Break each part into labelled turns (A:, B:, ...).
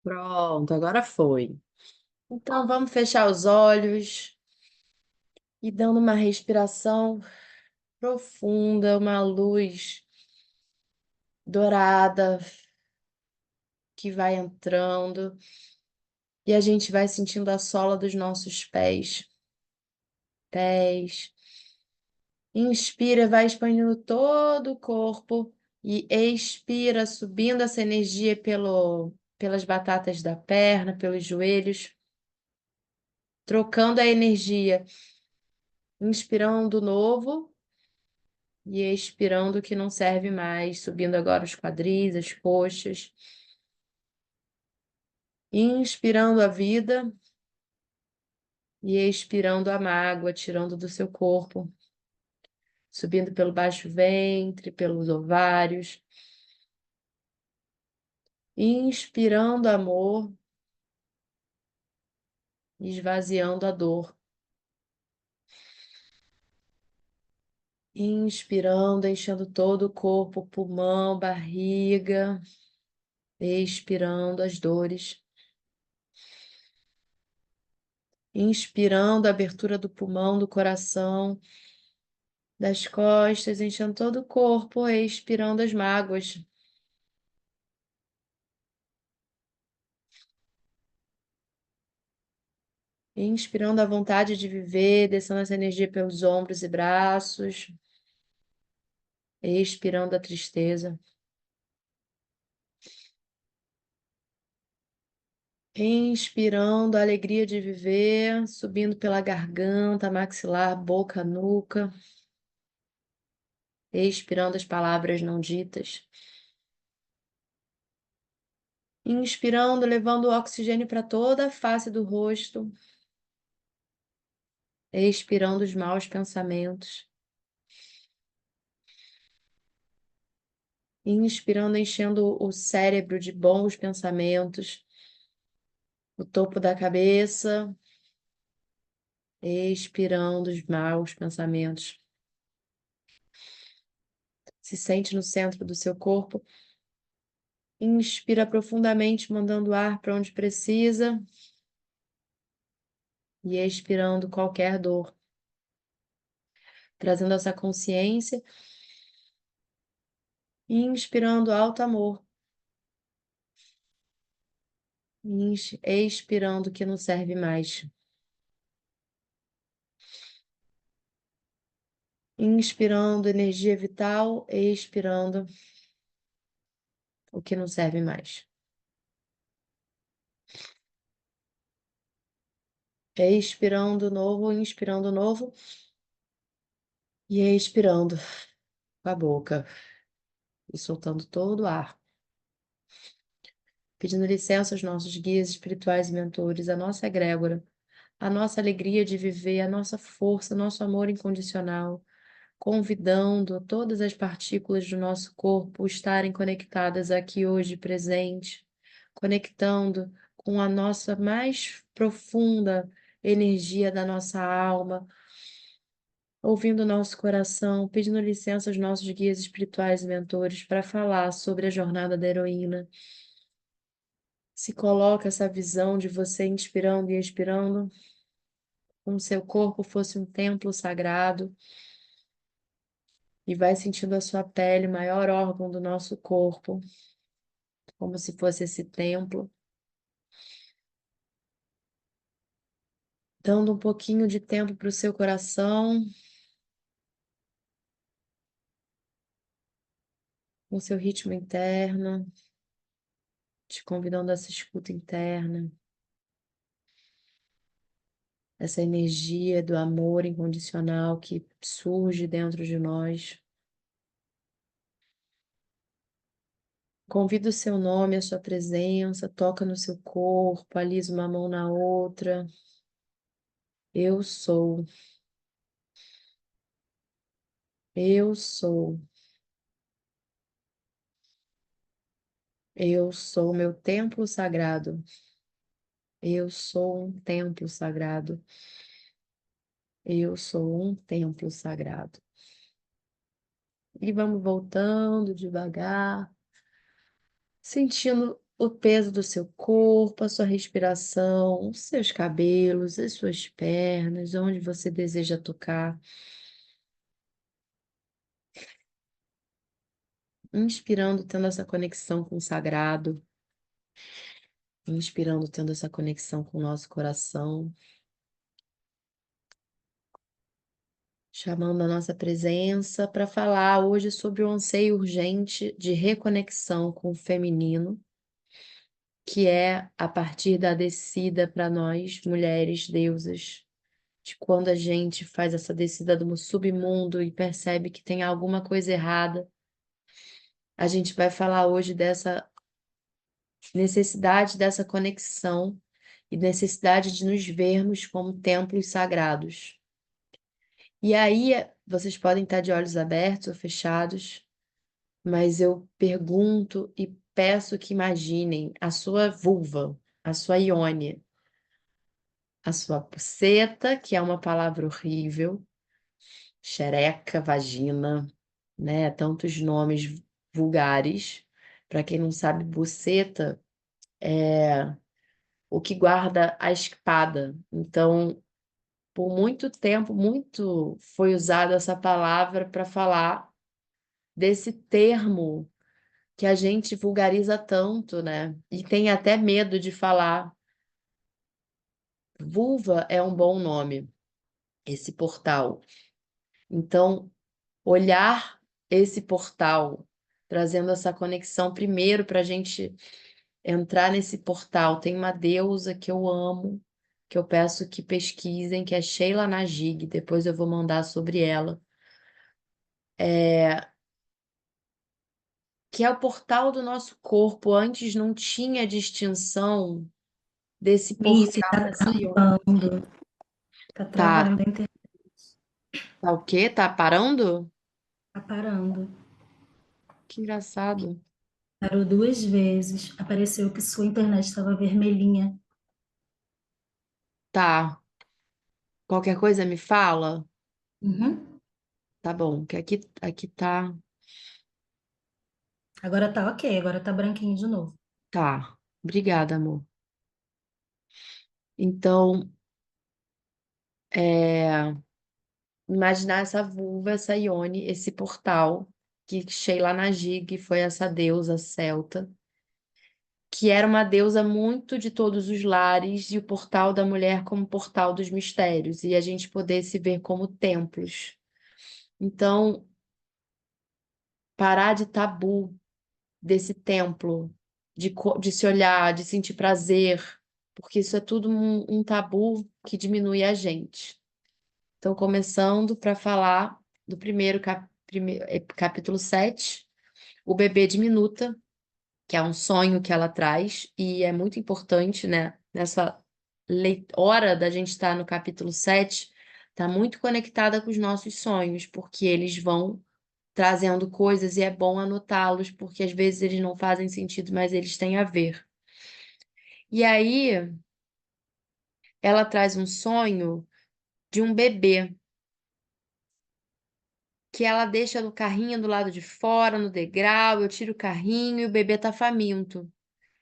A: Pronto, agora foi. Então vamos fechar os olhos e dando uma respiração profunda, uma luz dourada que vai entrando e a gente vai sentindo a sola dos nossos pés. Inspira, vai expandindo todo o corpo e expira, subindo essa energia pelas batatas da perna, pelos joelhos, trocando a energia, inspirando novo e expirando o que não serve mais, subindo agora os quadris, as coxas, inspirando a vida e expirando a mágoa, tirando do seu corpo, subindo pelo baixo ventre, pelos ovários, inspirando amor, esvaziando a dor. Inspirando, enchendo todo o corpo, pulmão, barriga, expirando as dores. Inspirando a abertura do pulmão, do coração, das costas, enchendo todo o corpo, expirando as mágoas. Inspirando a vontade de viver, descendo essa energia pelos ombros e braços. Expirando a tristeza. Inspirando a alegria de viver, subindo pela garganta, maxilar, boca, nuca. Expirando as palavras não ditas. Inspirando, levando o oxigênio para toda a face do rosto. Expirando os maus pensamentos. Inspirando, enchendo o cérebro de bons pensamentos. O topo da cabeça. Expirando os maus pensamentos. Se sente no centro do seu corpo. Inspira profundamente, mandando ar para onde precisa. E expirando qualquer dor. Trazendo essa consciência. Inspirando alto amor. Expirando o que não serve mais. Inspirando energia vital, expirando o que não serve mais. Expirando novo, inspirando novo e expirando com a boca e soltando todo o ar. Pedindo licença aos nossos guias espirituais e mentores, a nossa egrégora, a nossa alegria de viver, a nossa força, nosso amor incondicional, convidando todas as partículas do nosso corpo estarem conectadas aqui hoje presente, conectando com a nossa mais profunda energia da nossa alma, ouvindo o nosso coração, pedindo licença aos nossos guias espirituais e mentores para falar sobre a jornada da heroína. Se coloca essa visão de você inspirando e expirando, como se seu corpo fosse um templo sagrado, e vai sentindo a sua pele, o maior órgão do nosso corpo, como se fosse esse templo, dando um pouquinho de tempo para o seu coração, com seu ritmo interno, te convidando a essa escuta interna, essa energia do amor incondicional que surge dentro de nós. Convida o seu nome, a sua presença, toca no seu corpo, alisa uma mão na outra. Eu sou, eu sou, eu sou meu templo sagrado. Eu sou um templo sagrado. Eu sou um templo sagrado. E vamos voltando devagar, sentindo o peso do seu corpo, a sua respiração, os seus cabelos, as suas pernas, onde você deseja tocar. Inspirando, tendo essa conexão com o sagrado. Inspirando, tendo essa conexão com o nosso coração. Chamando a nossa presença para falar hoje sobre o anseio urgente de reconexão com o feminino, que é a partir da descida para nós, mulheres, deusas, de quando a gente faz essa descida do submundo e percebe que tem alguma coisa errada. A gente vai falar hoje dessa necessidade dessa conexão e necessidade de nos vermos como templos sagrados. E aí, vocês podem estar de olhos abertos ou fechados, mas eu pergunto e peço que imaginem a sua vulva, a sua ione, a sua buceta, que é uma palavra horrível, xereca, vagina, né? Tantos nomes vulgares. Para quem não sabe, buceta é o que guarda a espada. Então, por muito tempo, muito foi usada essa palavra para falar desse termo que a gente vulgariza tanto, né? E tem até medo de falar. Vulva é um bom nome, esse portal. Então, olhar esse portal, trazendo essa conexão primeiro para a gente entrar nesse portal. Tem uma deusa que eu amo, que eu peço que pesquisem, que é Sheila Najig, depois eu vou mandar sobre ela. Que é o portal do nosso corpo. Antes não tinha distinção desse
B: Nice,
A: portal,
B: tá
A: dessa iônica.
B: travando. Tá
A: Tá,
B: travando a internet.
A: tá o quê? Tá parando?
B: Tá parando.
A: Que engraçado.
B: Parou 2 vezes. Apareceu que sua internet estava vermelhinha.
A: Tá. Qualquer coisa me fala?
B: Uhum.
A: Tá bom, que aqui tá.
B: Agora tá ok, agora tá branquinho de novo.
A: Tá. Obrigada, amor. Então, imaginar essa vulva, essa Ione, esse portal, que Sheila Najig foi essa deusa celta, que era uma deusa muito de todos os lares, e o portal da mulher como portal dos mistérios, e a gente poder se ver como templos. Então, parar de tabu desse templo, de se olhar, de sentir prazer, porque isso é tudo um tabu que diminui a gente. Então, começando para falar do primeiro capítulo 7, o bebê diminuta, que é um sonho que ela traz, e é muito importante, né? Nessa hora da gente estar no capítulo 7, está muito conectada com os nossos sonhos, porque eles vão trazendo coisas e é bom anotá-los, porque às vezes eles não fazem sentido, mas eles têm a ver. E aí, ela traz um sonho de um bebê que ela deixa no carrinho do lado de fora, no degrau, eu tiro o carrinho e o bebê tá faminto.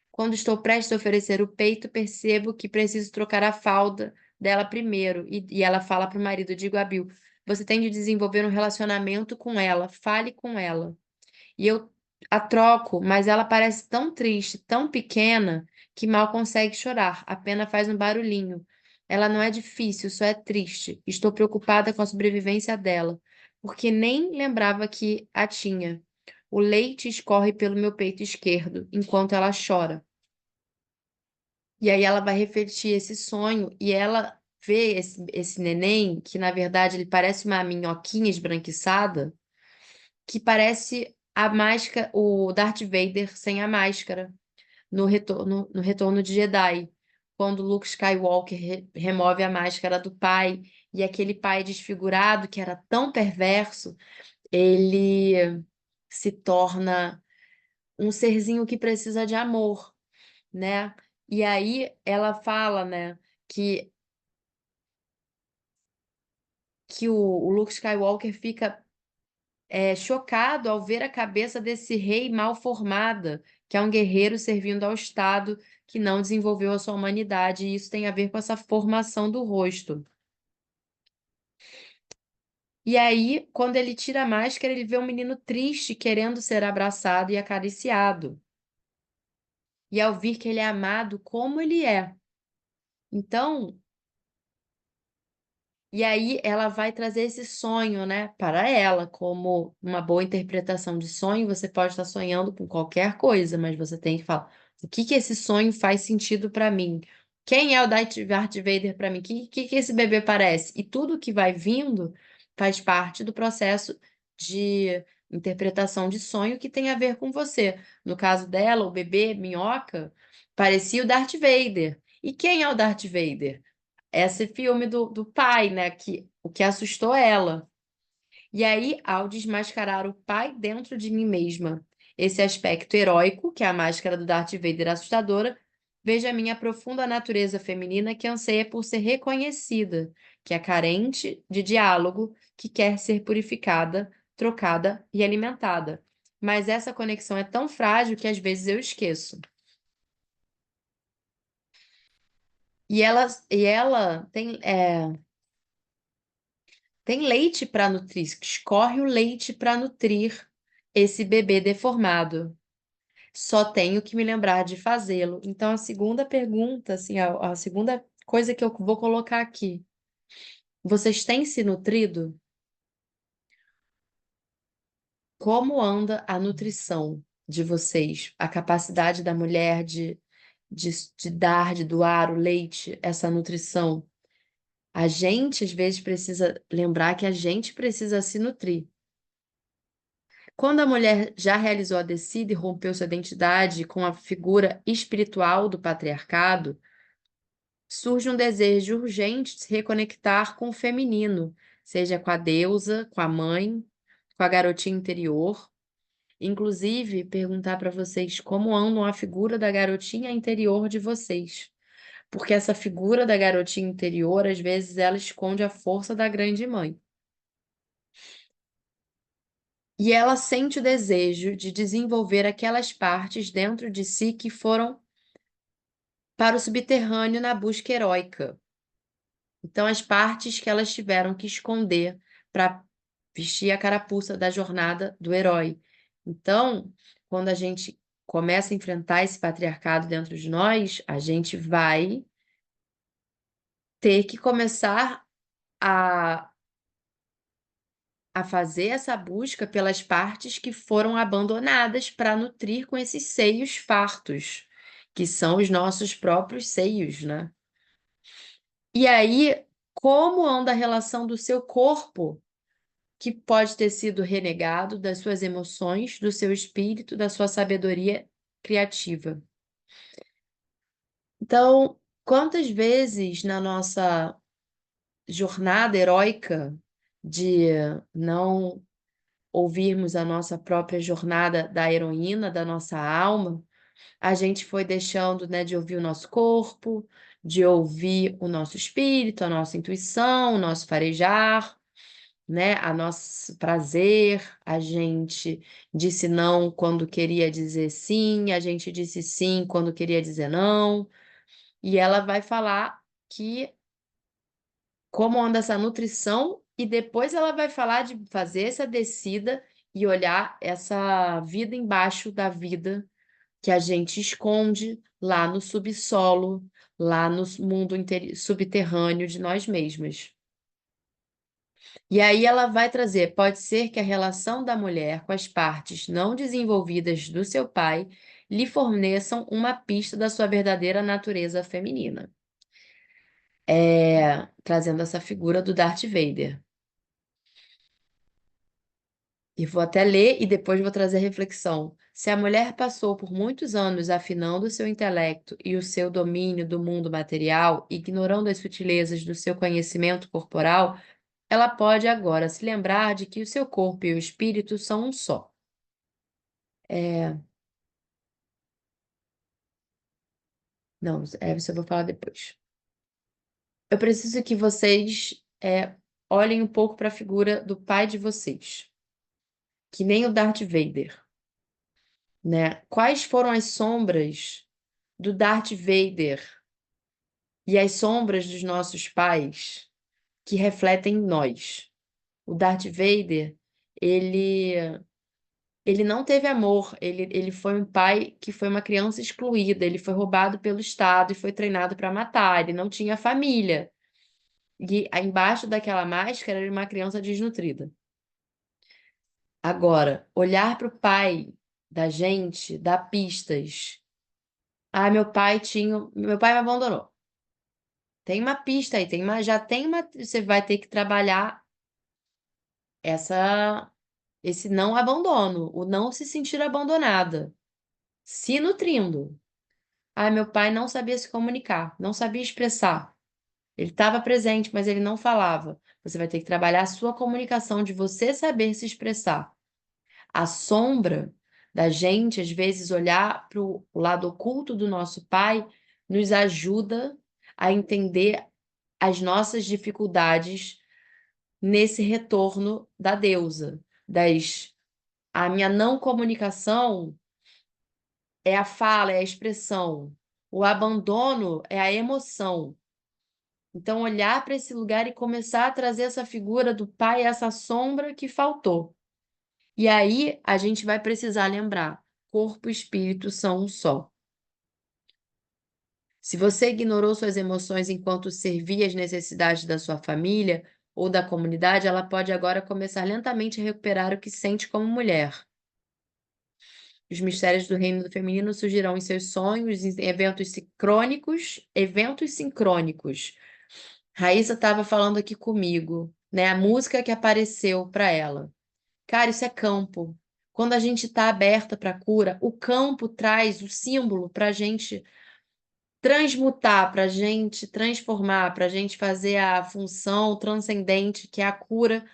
A: Quando estou prestes a oferecer o peito, percebo que preciso trocar a fralda dela primeiro. E ela fala para o marido, digo a Bill, você tem de desenvolver um relacionamento com ela, fale com ela. E eu a troco, mas ela parece tão triste, tão pequena, que mal consegue chorar, apenas faz um barulhinho. Ela não é difícil, só é triste. Estou preocupada com a sobrevivência dela, porque nem lembrava que a tinha. O leite escorre pelo meu peito esquerdo, enquanto ela chora. E aí ela vai refletir esse sonho e ela vê esse neném, que na verdade ele parece uma minhoquinha esbranquiçada, que parece a máscara, o Darth Vader sem a máscara no Retorno de Jedi, quando Luke Skywalker remove a máscara do pai e aquele pai desfigurado que era tão perverso, ele se torna um serzinho que precisa de amor, né? E aí ela fala, né, que o Luke Skywalker fica chocado ao ver a cabeça desse rei mal formada, que é um guerreiro servindo ao Estado que não desenvolveu a sua humanidade, e isso tem a ver com essa formação do rosto. E aí, quando ele tira a máscara, ele vê um menino triste querendo ser abraçado e acariciado. E ao vir que ele é amado como ele é. Então, e aí ela vai trazer esse sonho, né, para ela, como uma boa interpretação de sonho. Você pode estar sonhando com qualquer coisa, mas você tem que falar, o que que esse sonho faz sentido para mim? Quem é o Darth Vader para mim? Que esse bebê parece? E tudo que vai vindo faz parte do processo de interpretação de sonho que tem a ver com você. No caso dela, o bebê minhoca parecia o Darth Vader. E quem é o Darth Vader? Esse filme do pai, né? O que assustou ela. E aí, ao desmascarar o pai dentro de mim mesma, esse aspecto heróico, que é a máscara do Darth Vader assustadora, veja a minha profunda natureza feminina que anseia por ser reconhecida, que é carente de diálogo, que quer ser purificada, trocada e alimentada. Mas essa conexão é tão frágil que às vezes eu esqueço. E ela tem leite para nutrir, escorre o leite para nutrir esse bebê deformado. Só tenho que me lembrar de fazê-lo. Então, a segunda pergunta, assim, a segunda coisa que eu vou colocar aqui. Vocês têm se nutrido? Como anda a nutrição de vocês? A capacidade da mulher de dar, de doar o leite, essa nutrição. A gente, às vezes, precisa lembrar que a gente precisa se nutrir. Quando a mulher já realizou a descida e rompeu sua identidade com a figura espiritual do patriarcado, surge um desejo urgente de se reconectar com o feminino, seja com a deusa, com a mãe, com a garotinha interior. Inclusive, perguntar para vocês como andam a figura da garotinha interior de vocês. Porque essa figura da garotinha interior, às vezes, ela esconde a força da grande mãe. E ela sente o desejo de desenvolver aquelas partes dentro de si que foram para o subterrâneo na busca heróica. Então, as partes que elas tiveram que esconder para vestir a carapuça da jornada do herói. Então, quando a gente começa a enfrentar esse patriarcado dentro de nós, a gente vai ter que começar a, a fazer essa busca pelas partes que foram abandonadas para nutrir com esses seios fartos, que são os nossos próprios seios, né? E aí, como anda a relação do seu corpo, que pode ter sido renegado, das suas emoções, do seu espírito, da sua sabedoria criativa? Então, quantas vezes na nossa jornada heróica de não ouvirmos a nossa própria jornada da heroína, da nossa alma, a gente foi deixando, né, de ouvir o nosso corpo, de ouvir o nosso espírito, a nossa intuição, o nosso farejar, né, a nosso prazer, a gente disse não quando queria dizer sim, a gente disse sim quando queria dizer não, e ela vai falar que como anda essa nutrição, e depois ela vai falar de fazer essa descida e olhar essa vida embaixo da vida que a gente esconde lá no subsolo, lá no mundo subterrâneo de nós mesmas. E aí ela vai trazer, pode ser que a relação da mulher com as partes não desenvolvidas do seu pai lhe forneçam uma pista da sua verdadeira natureza feminina. Trazendo essa figura do Darth Vader. E vou até ler e depois vou trazer a reflexão. Se a mulher passou por muitos anos afinando o seu intelecto e o seu domínio do mundo material, ignorando as sutilezas do seu conhecimento corporal, ela pode agora se lembrar de que o seu corpo e o espírito são um só. É, não, isso eu vou falar depois. Eu preciso que vocês olhem um pouco para a figura do pai de vocês, que nem o Darth Vader. né? Quais foram as sombras do Darth Vader e as sombras dos nossos pais que refletem em nós? O Darth Vader, ele, ele não teve amor, ele foi um pai que foi uma criança excluída, ele foi roubado pelo Estado e foi treinado para matar, ele não tinha família. E aí, embaixo daquela máscara era uma criança desnutrida. Agora, olhar para o pai da gente dá pistas. Ah, meu pai me abandonou. Tem uma pista aí, você vai ter que trabalhar essa esse não abandono, o não se sentir abandonada, se nutrindo. Ah, meu pai não sabia se comunicar, não sabia expressar. Ele estava presente, mas ele não falava. Você vai ter que trabalhar a sua comunicação de você saber se expressar. A sombra da gente, às vezes, olhar para o lado oculto do nosso pai, nos ajuda a entender as nossas dificuldades nesse retorno da deusa, a minha não comunicação é a fala, é a expressão. O abandono é a emoção. Então, olhar para esse lugar e começar a trazer essa figura do pai, essa sombra que faltou. E aí, a gente vai precisar lembrar: corpo e espírito são um só. Se você ignorou suas emoções enquanto servia as necessidades da sua família ou da comunidade, ela pode agora começar lentamente a recuperar o que sente como mulher. Os mistérios do reino do feminino surgirão em seus sonhos, em eventos sincrônicos. Raíssa estava falando aqui comigo, né? A música que apareceu para ela. Cara, isso é campo. Quando a gente está aberta para a cura, o campo traz o símbolo para a gente transmutar, para a gente transformar, para a gente fazer a função transcendente, que é a cura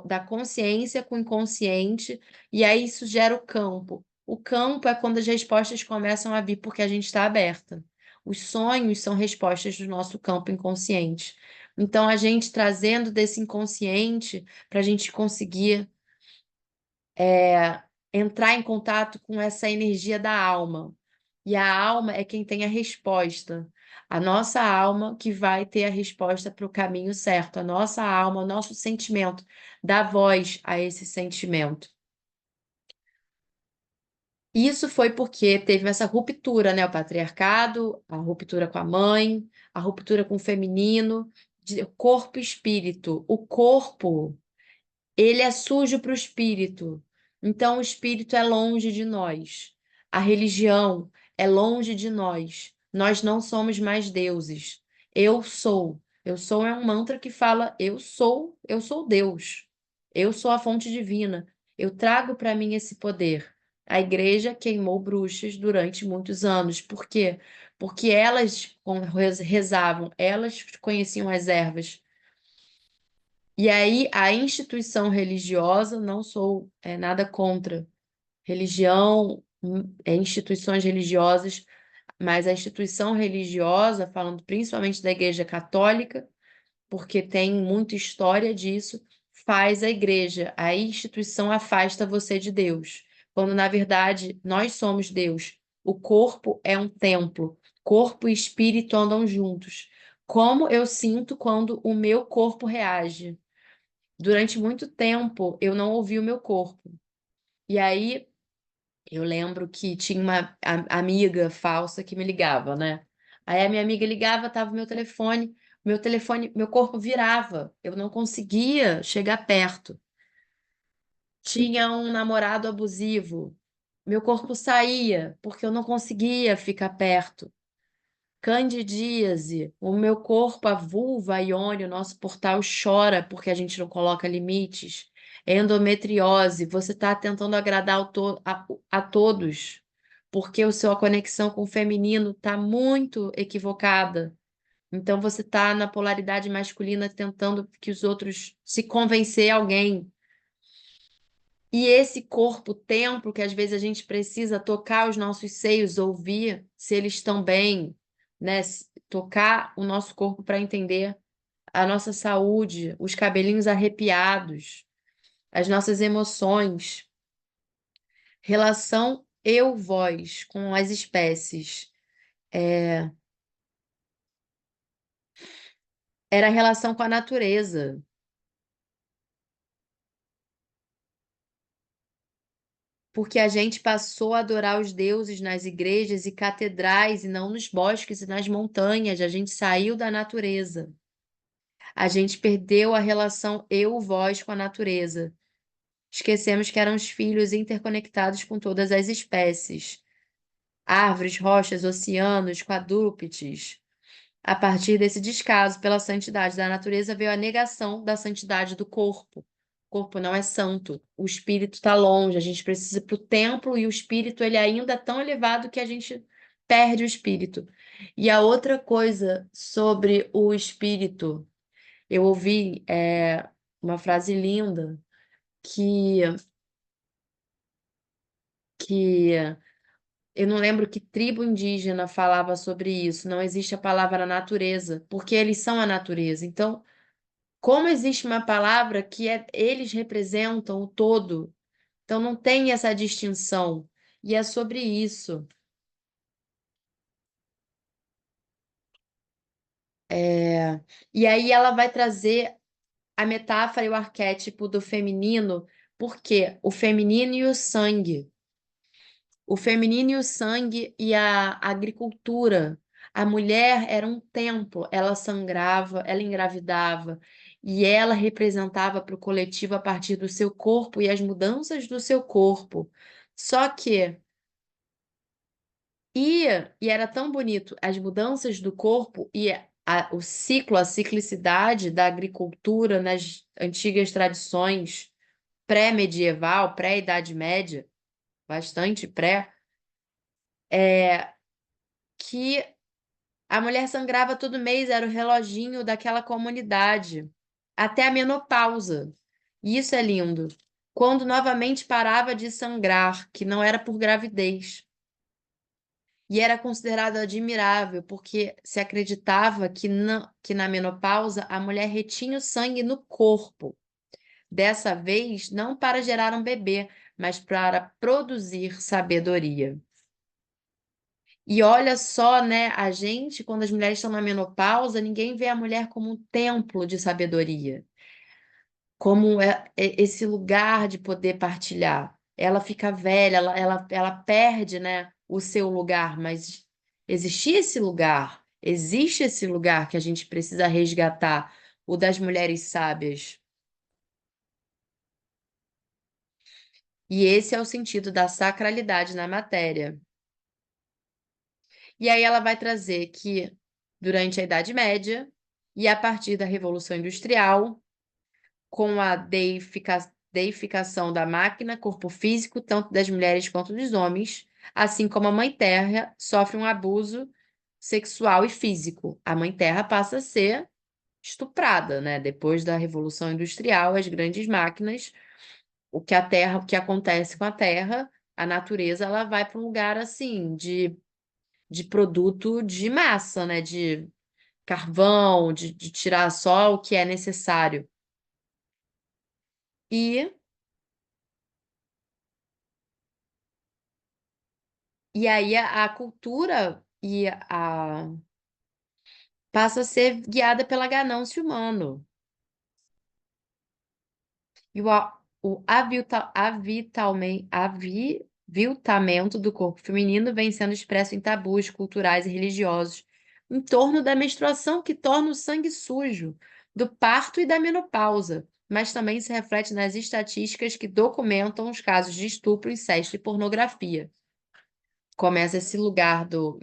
A: da consciência com o inconsciente, e aí isso gera o campo. O campo é quando as respostas começam a vir porque a gente está aberta. Os sonhos são respostas do nosso campo inconsciente. Então, a gente trazendo desse inconsciente para a gente conseguir entrar em contato com essa energia da alma. E a alma é quem tem a resposta. A nossa alma que vai ter a resposta para o caminho certo. A nossa alma, o nosso sentimento, dá voz a esse sentimento. Isso foi porque teve essa ruptura, né? O patriarcado, a ruptura com a mãe, a ruptura com o feminino, de corpo e espírito. O corpo ele é sujo para o espírito. Então, o espírito é longe de nós. A religião é longe de nós. Nós não somos mais deuses. Eu sou. Eu sou é um mantra que fala eu sou Deus. Eu sou a fonte divina. Eu trago para mim esse poder. A igreja queimou bruxas durante muitos anos. Por quê? Porque elas rezavam, elas conheciam as ervas. E aí, a instituição religiosa, não sou nada contra religião, instituições religiosas, mas a instituição religiosa, falando principalmente da Igreja Católica, porque tem muita história disso, faz a igreja, a instituição afasta você de Deus, quando na verdade nós somos Deus. O corpo é um templo, corpo e espírito andam juntos. Como eu sinto quando o meu corpo reage? Durante muito tempo eu não ouvi o meu corpo. E aí eu lembro que tinha uma amiga falsa que me ligava, né? Aí a minha amiga ligava, tava o meu telefone, meu corpo virava. Eu não conseguia chegar perto. Tinha um namorado abusivo. Meu corpo saía porque eu não conseguia ficar perto. Candidíase, o meu corpo, a vulva, a Ione, o nosso portal chora porque a gente não coloca limites. Endometriose, você está tentando agradar a todos, porque a sua conexão com o feminino está muito equivocada. Então você está na polaridade masculina tentando que os outros se convencer alguém. E esse corpo, templo, que às vezes a gente precisa tocar os nossos seios, ouvir se eles estão bem, né? Tocar o nosso corpo para entender a nossa saúde, os cabelinhos arrepiados, as nossas emoções, relação. eu-vós com as espécies era a relação com a natureza. Porque a gente passou a adorar os deuses nas igrejas e catedrais e não nos bosques e nas montanhas. A gente saiu da natureza. A gente perdeu a relação eu-vós com a natureza. Esquecemos que éramos filhos interconectados com todas as espécies. Árvores, rochas, oceanos, quadrúpedes. A partir desse descaso pela santidade da natureza veio a negação da santidade do corpo. O corpo não é santo, o espírito está longe, a gente precisa ir para o templo e o espírito ele ainda é tão elevado que a gente perde o espírito. E a outra coisa sobre o espírito, eu ouvi uma frase linda que, que eu não lembro que tribo indígena falava sobre isso. Não existe a palavra natureza, porque eles são a natureza. Então, como existe uma palavra que eles representam o todo, então não tem essa distinção. E é sobre isso. E aí ela vai trazer a metáfora e o arquétipo do feminino, porque o feminino e o sangue. O feminino e o sangue e a agricultura. A mulher era um templo, ela sangrava, ela engravidava, e ela representava para o coletivo a partir do seu corpo e as mudanças do seu corpo. Só que, e, e era tão bonito, as mudanças do corpo e o ciclo, a ciclicidade da agricultura nas antigas tradições pré-medieval, pré-Idade Média, bastante pré, que a mulher sangrava todo mês, era o reloginho daquela comunidade, até a menopausa. E isso é lindo. Quando novamente parava de sangrar, que não era por gravidez. E era considerado admirável, porque se acreditava que na menopausa a mulher retinha o sangue no corpo. Dessa vez, não para gerar um bebê, mas para produzir sabedoria. E olha só, né, a gente, quando as mulheres estão na menopausa, ninguém vê a mulher como um templo de sabedoria, como esse lugar de poder partilhar. Ela fica velha, ela perde, né, o seu lugar, mas existia esse lugar, existe esse lugar que a gente precisa resgatar, o das mulheres sábias. E esse é o sentido da sacralidade na matéria. E aí ela vai trazer que durante a Idade Média e a partir da Revolução Industrial, com a deificação da máquina, corpo físico, tanto das mulheres quanto dos homens, assim como a Mãe Terra sofre um abuso sexual e físico. A Mãe Terra passa a ser estuprada, né? Depois da Revolução Industrial, as grandes máquinas, o que acontece com a Terra, a natureza, ela vai para um lugar assim de produto de massa, né? De carvão, de tirar só o que é necessário. E, e aí a cultura passa a ser guiada pela ganância humana. E o aviltamento do corpo feminino vem sendo expresso em tabus culturais e religiosos em torno da menstruação, que torna o sangue sujo, do parto e da menopausa, mas também se reflete nas estatísticas que documentam os casos de estupro, incesto e pornografia. Começa esse lugar do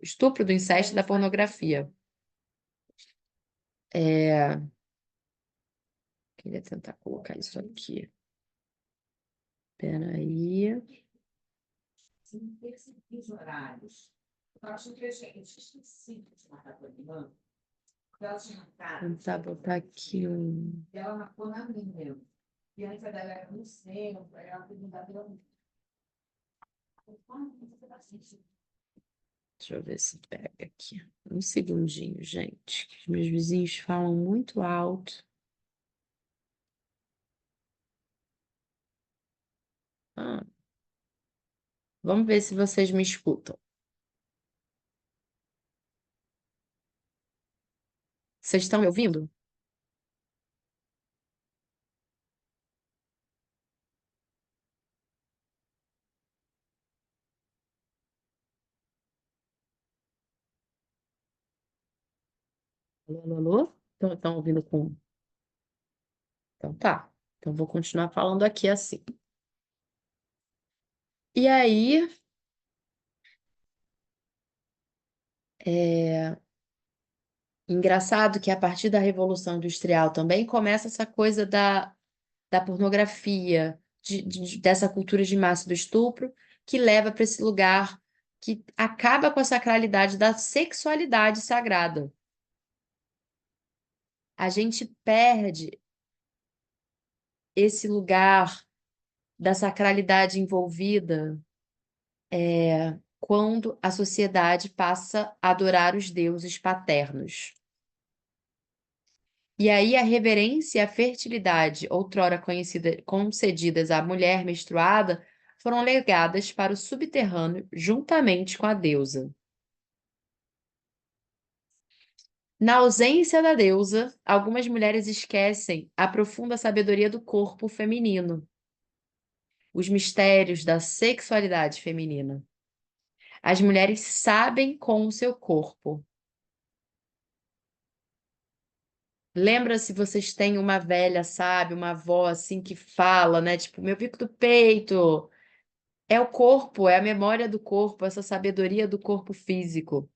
A: estupro, do incesto e da pornografia. Queria tentar colocar isso aqui. Peraí.
C: Os horários. Eu acho que eu esqueci de marcar com a irmã, porque ela tinha marcado.
A: Tentar botar aqui um.
C: E ela marcou na minha. E antes dela era no centro, aí ela perguntava pela minha.
A: Deixa eu ver se pega aqui. Um segundinho, gente. Os meus vizinhos falam muito alto. Ah. Vamos ver se vocês me escutam. Vocês estão me ouvindo? Alô, alô, alô? Estão ouvindo com... Então tá. Então vou continuar falando aqui assim. E aí, é engraçado que a partir da Revolução Industrial também começa essa coisa da pornografia, dessa cultura de massa do estupro, que leva para esse lugar que acaba com a sacralidade da sexualidade sagrada. A gente perde esse lugar da sacralidade envolvida quando a sociedade passa a adorar os deuses paternos. E aí a reverência e a fertilidade, outrora concedidas à mulher menstruada, foram legadas para o subterrâneo juntamente com a deusa. Na ausência da deusa, algumas mulheres esquecem a profunda sabedoria do corpo feminino, os mistérios da sexualidade feminina. As mulheres sabem com o seu corpo. Lembra se vocês têm uma velha, sabe, uma avó assim que fala, né? Tipo, meu bico do peito. É o corpo, é a memória do corpo, essa sabedoria do corpo físico.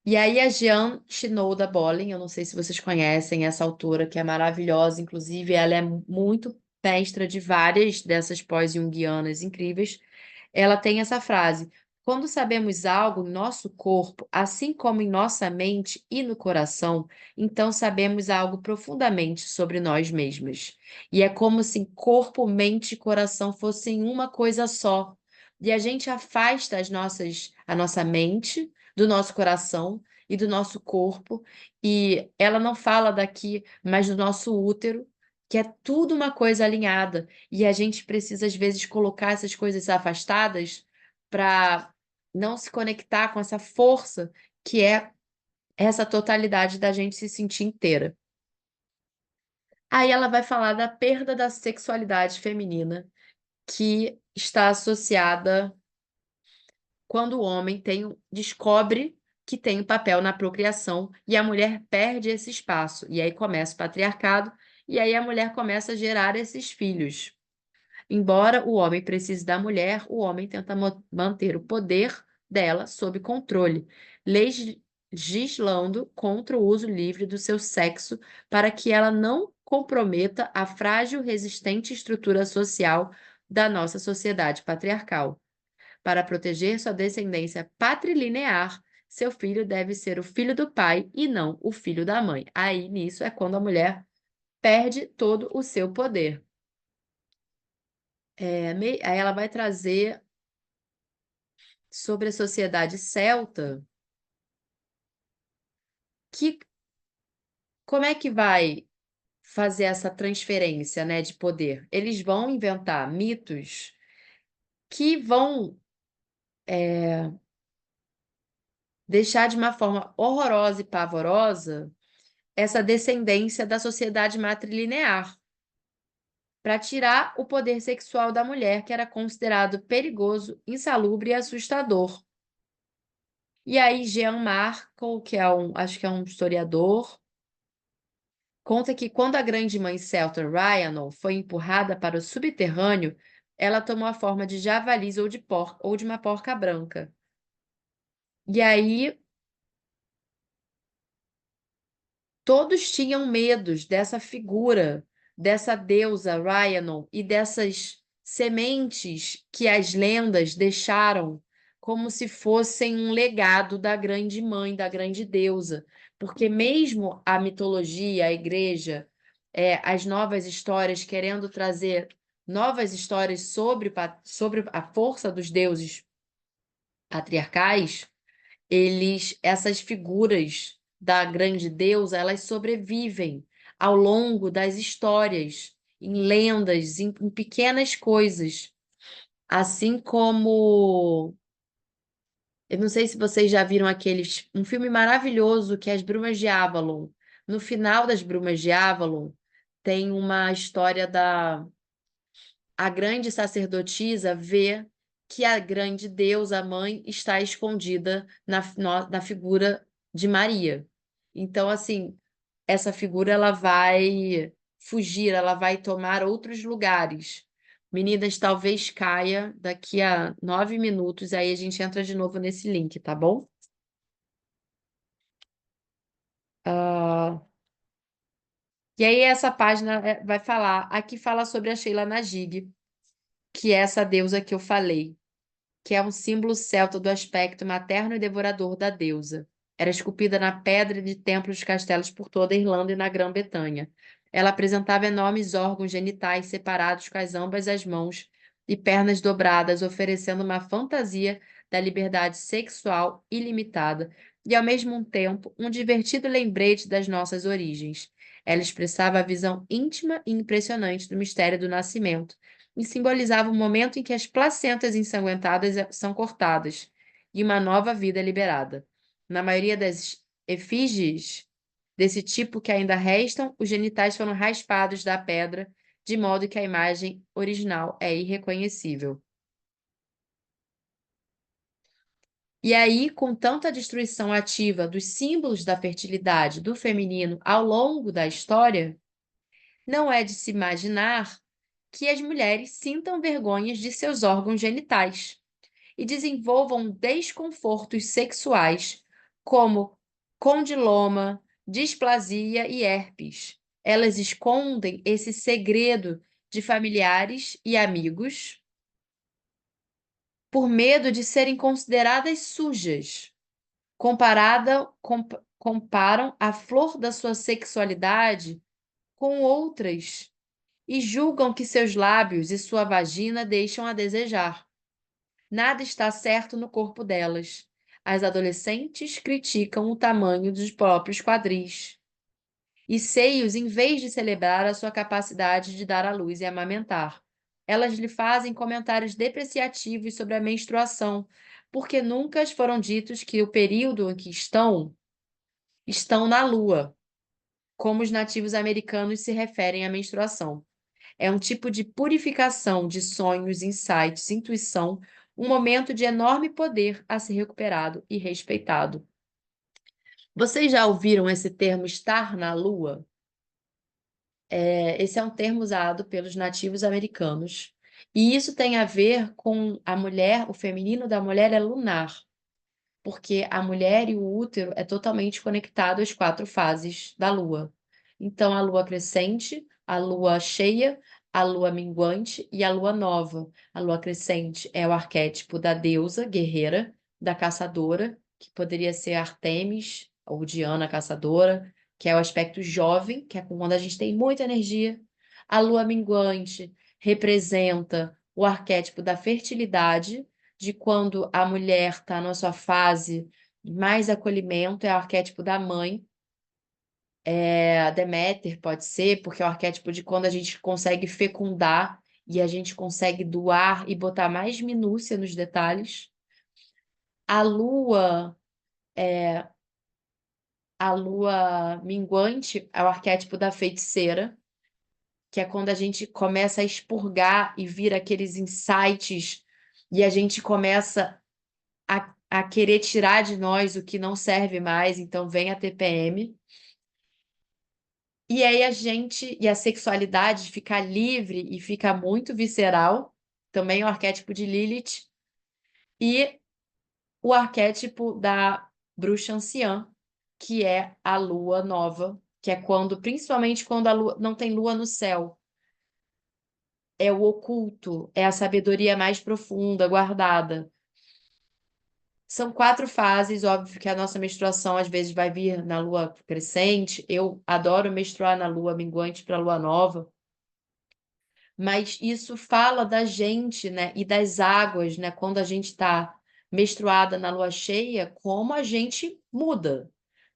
A: E aí a Jean Shinoda Bolin, eu não sei se vocês conhecem essa autora que é maravilhosa, inclusive ela é muito mestra de várias dessas pós-junguianas incríveis. Ela tem essa frase: quando sabemos algo em nosso corpo, assim como em nossa mente e no coração, então sabemos algo profundamente sobre nós mesmas. E é como se corpo, mente e coração fossem uma coisa só. E a gente afasta a nossa mente do nosso coração e do nosso corpo, e ela não fala daqui, mas do nosso útero, que é tudo uma coisa alinhada. E a gente precisa, às vezes, colocar essas coisas afastadas para não se conectar com essa força que é essa totalidade da gente se sentir inteira. Aí ela vai falar da perda da sexualidade feminina, que está associada quando o homem descobre que tem um papel na procriação e a mulher perde esse espaço. E aí começa o patriarcado, e aí a mulher começa a gerar esses filhos. Embora o homem precise da mulher, o homem tenta manter o poder dela sob controle, legislando contra o uso livre do seu sexo para que ela não comprometa a frágil, resistente estrutura social da nossa sociedade patriarcal. Para proteger sua descendência patrilinear, seu filho deve ser o filho do pai e não o filho da mãe. Aí, nisso, é quando a mulher perde todo o seu poder. Aí ela vai trazer sobre a sociedade celta, que como é que vai fazer essa transferência, né, de poder? Eles vão inventar mitos que vão deixar de uma forma horrorosa e pavorosa essa descendência da sociedade matrilinear, para tirar o poder sexual da mulher, que era considerado perigoso, insalubre e assustador. E aí, Jean Marco, que acho que é um historiador, conta que quando a grande mãe celta Rhiannon foi empurrada para o subterrâneo, ela tomou a forma de javalis ou de uma porca branca. E aí todos tinham medos dessa figura, dessa deusa Rhiannon e dessas sementes que as lendas deixaram como se fossem um legado da grande mãe, da grande deusa. Porque mesmo a mitologia, a igreja, as novas histórias querendo trazer novas histórias sobre a força dos deuses patriarcais, essas figuras da grande deusa, elas sobrevivem ao longo das histórias, em lendas, em pequenas coisas. Assim como, eu não sei se vocês já viram um filme maravilhoso que é As Brumas de Avalon. No final das Brumas de Avalon, tem uma história da a grande sacerdotisa vê que a grande deusa, a mãe, está escondida na figura de Maria. Então, assim, essa figura ela vai fugir, ela vai tomar outros lugares. Meninas, talvez caia daqui a 9 minutos, aí a gente entra de novo nesse link, tá bom? Ah, e aí essa página vai falar, aqui fala sobre a Sheila Najig, que é essa deusa que eu falei, que é um símbolo celta do aspecto materno e devorador da deusa. Era esculpida na pedra de templos e castelos por toda a Irlanda e na Grã-Bretanha. Ela apresentava enormes órgãos genitais separados com ambas as mãos e pernas dobradas, oferecendo uma fantasia da liberdade sexual ilimitada e, ao mesmo tempo, um divertido lembrete das nossas origens. Ela expressava a visão íntima e impressionante do mistério do nascimento e simbolizava o momento em que as placentas ensanguentadas são cortadas e uma nova vida é liberada. Na maioria das efígies desse tipo que ainda restam, os genitais foram raspados da pedra, de modo que a imagem original é irreconhecível. E aí, com tanta destruição ativa dos símbolos da fertilidade do feminino ao longo da história, não é de se imaginar que as mulheres sintam vergonhas de seus órgãos genitais e desenvolvam desconfortos sexuais, como condiloma, displasia e herpes. Elas escondem esse segredo de familiares e amigos por medo de serem consideradas sujas. Comparam a flor da sua sexualidade com outras e julgam que seus lábios e sua vagina deixam a desejar. Nada está certo no corpo delas. As adolescentes criticam o tamanho dos próprios quadris e seios em vez de celebrar a sua capacidade de dar à luz e amamentar. Elas lhe fazem comentários depreciativos sobre a menstruação, porque nunca foram ditos que o período em que estão na lua, como os nativos americanos se referem à menstruação. É um tipo de purificação de sonhos, insights, intuição, um momento de enorme poder a ser recuperado e respeitado. Vocês já ouviram esse termo estar na Lua? Esse é um termo usado pelos nativos americanos. E isso tem a ver com a mulher, o feminino da mulher é lunar, porque a mulher e o útero é totalmente conectado às 4 fases da Lua. Então, a Lua crescente, a Lua cheia, a Lua minguante e a Lua nova. A Lua crescente é o arquétipo da deusa guerreira, da caçadora, que poderia ser Artemis ou Diana caçadora, que é o aspecto jovem, que é quando a gente tem muita energia. A Lua minguante representa o arquétipo da fertilidade, de quando a mulher está na sua fase de mais acolhimento, é o arquétipo da mãe. A Deméter pode ser, porque é o arquétipo de quando a gente consegue fecundar e a gente consegue doar e botar mais minúcia nos detalhes. A lua, a lua minguante é o arquétipo da feiticeira, que é quando a gente começa a expurgar e vira aqueles insights e a gente começa a querer tirar de nós o que não serve mais, então vem a TPM. E aí e a sexualidade fica livre e fica muito visceral, também o arquétipo de Lilith, e o arquétipo da bruxa anciã, que é a lua nova, que é quando, principalmente quando a lua não tem lua no céu, é o oculto, é a sabedoria mais profunda, guardada. São 4 fases, óbvio que a nossa menstruação às vezes vai vir na lua crescente. Eu adoro menstruar na lua minguante para a lua nova, mas isso fala da gente, né, e das águas, né, quando a gente está menstruada na lua cheia, como a gente muda,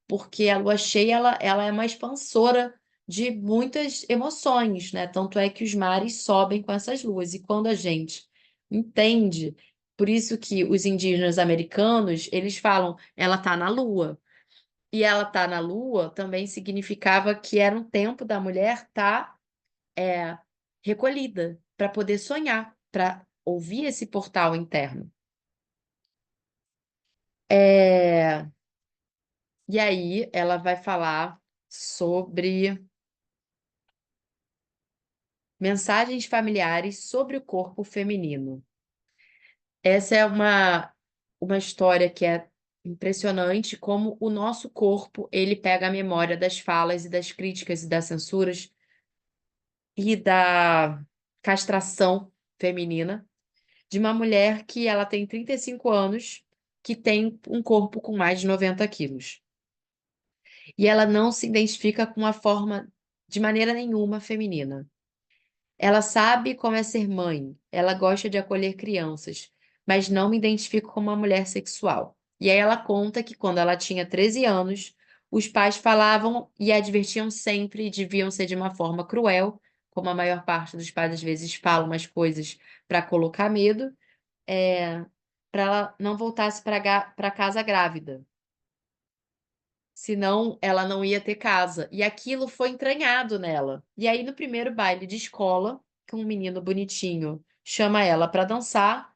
A: porque a lua cheia ela é uma expansora de muitas emoções, né? Tanto é que os mares sobem com essas luas, e quando a gente entende. Por isso que os indígenas americanos, eles falam, ela tá na lua. E ela tá na lua também significava que era um tempo da mulher estar recolhida, para poder sonhar, para ouvir esse portal interno. E aí ela vai falar sobre mensagens familiares sobre o corpo feminino. Essa é uma história que é impressionante, como o nosso corpo, ele pega a memória das falas e das críticas e das censuras e da castração feminina de uma mulher que ela tem 35 anos, que tem um corpo com mais de 90 quilos. E ela não se identifica com a forma de maneira nenhuma feminina. Ela sabe como é ser mãe, ela gosta de acolher crianças, mas não me identifico como uma mulher sexual. E aí ela conta que quando ela tinha 13 anos, os pais falavam e a advertiam sempre e deviam ser de uma forma cruel, como a maior parte dos pais às vezes falam umas coisas para colocar medo, para ela não voltasse para casa grávida. Senão ela não ia ter casa. E aquilo foi entranhado nela. E aí, no primeiro baile de escola, que um menino bonitinho chama ela para dançar,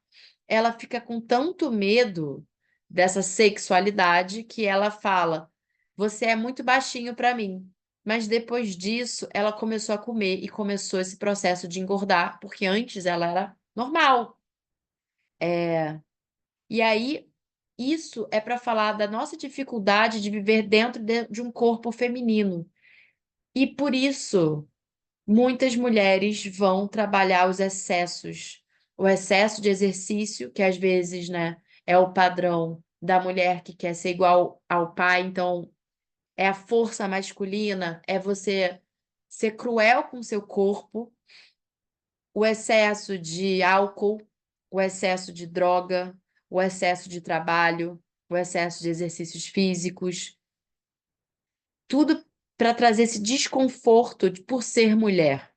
A: ela fica com tanto medo dessa sexualidade que ela fala: Você é muito baixinho para mim. Mas depois disso, ela começou a comer e começou esse processo de engordar, porque antes ela era normal. E aí, isso é para falar da nossa dificuldade de viver dentro de um corpo feminino. E por isso, muitas mulheres vão trabalhar os excessos, o excesso de exercício, que às vezes, né, é o padrão da mulher que quer ser igual ao pai, então é a força masculina, é você ser cruel com seu corpo, o excesso de álcool, o excesso de droga, o excesso de trabalho, o excesso de exercícios físicos, tudo para trazer esse desconforto por ser mulher.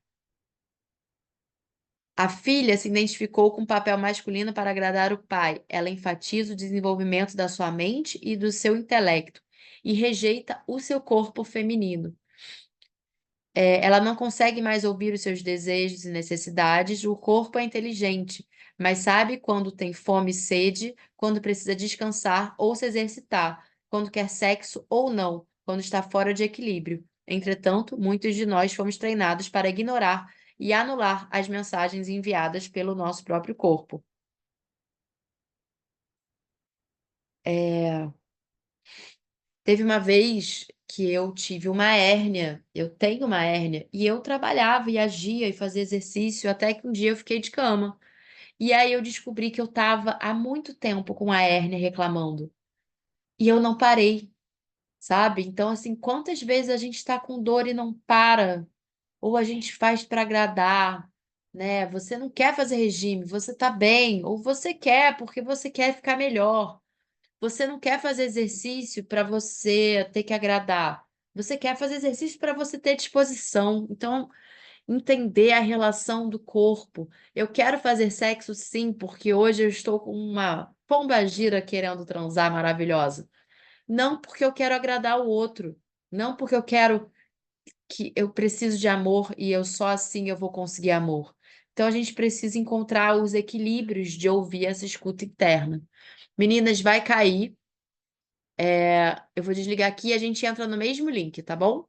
A: A filha se identificou com o papel masculino para agradar o pai. Ela enfatiza o desenvolvimento da sua mente e do seu intelecto e rejeita o seu corpo feminino. Ela não consegue mais ouvir os seus desejos e necessidades. O corpo é inteligente, mas sabe quando tem fome e sede, quando precisa descansar ou se exercitar, quando quer sexo ou não, quando está fora de equilíbrio. Entretanto, muitos de nós fomos treinados para ignorar e anular as mensagens enviadas pelo nosso próprio corpo. Teve uma vez que eu tive uma hérnia, eu tenho uma hérnia, e eu trabalhava e agia e fazia exercício até que um dia eu fiquei de cama. E aí eu descobri que eu estava há muito tempo com a hérnia reclamando. E eu não parei, sabe? Então, assim, quantas vezes a gente está com dor e não para? Ou a gente faz para agradar, né? Você não quer fazer regime, você tá bem, ou você quer porque você quer ficar melhor. Você não quer fazer exercício para você ter que agradar. Você quer fazer exercício para você ter disposição. Então, entender a relação do corpo. Eu quero fazer sexo sim, porque hoje eu estou com uma pombagira querendo transar maravilhosa. Não porque eu quero agradar o outro. Não porque eu quero que eu preciso de amor e eu só assim eu vou conseguir amor. Então a gente precisa encontrar os equilíbrios de ouvir essa escuta interna. Meninas, vai cair. Eu vou desligar aqui e a gente entra no mesmo link, tá bom?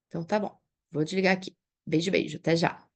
A: Então tá bom. Vou desligar aqui. Beijo, beijo. Até já.